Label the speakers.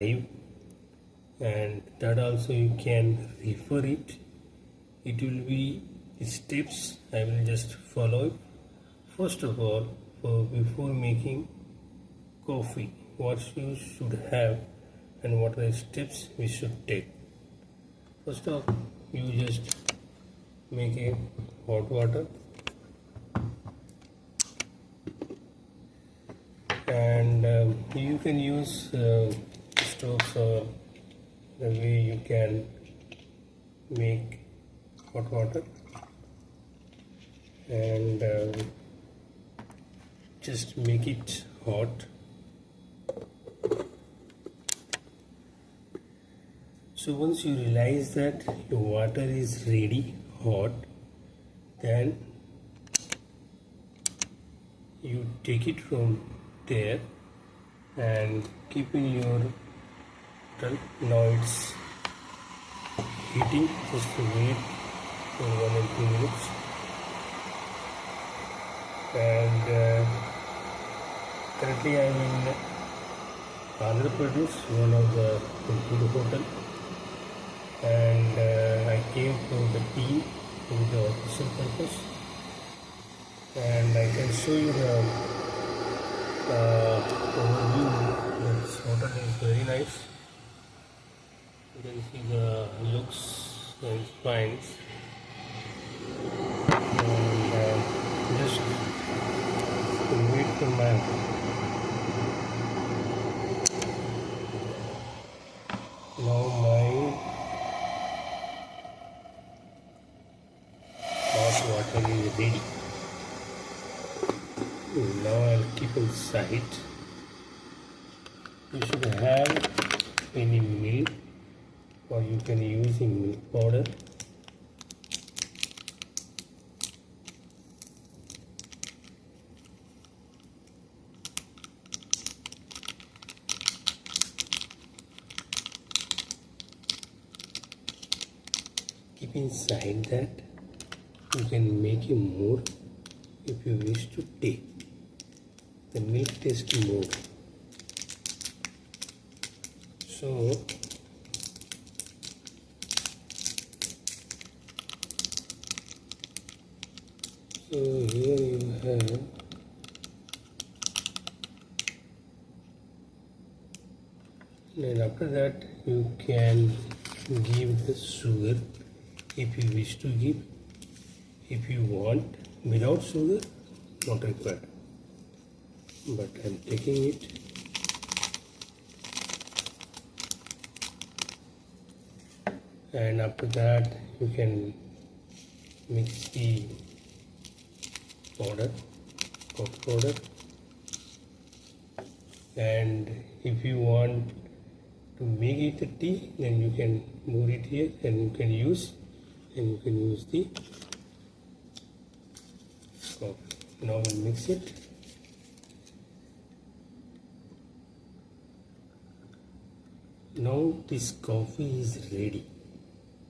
Speaker 1: live, and that also you can refer it. It will be steps I will just follow. First of all, before making coffee, what you should have and what are the steps we should take. First off, you just make a hot water, and you can use stoves or the way you can make hot water, and just make it hot. So once you realize that your water is ready hot, then you take it from there and keep in your bottle. Now it's heating, just wait for 1 or 2 minutes, and currently I am in Andhra Pradesh, one of the good hotel, and I came for the tea with the official purpose, and I can show you the overview. This hotel is very nice. You can see the looks and spines, and just wait for my hot water is ready. Now I'll keep inside. You should have any milk, or you can use a milk powder. Keep inside that. You can make it more if you wish to take the milk taste more. So here you have and after that you can give the sugar if you wish to give. If you want without sugar, not required, but I am taking it. And after that you can mix the powder, coffee powder, and if you want to make it a tea, then you can pour it here, and you can use the coffee. Now we'll mix it. Now this coffee is ready.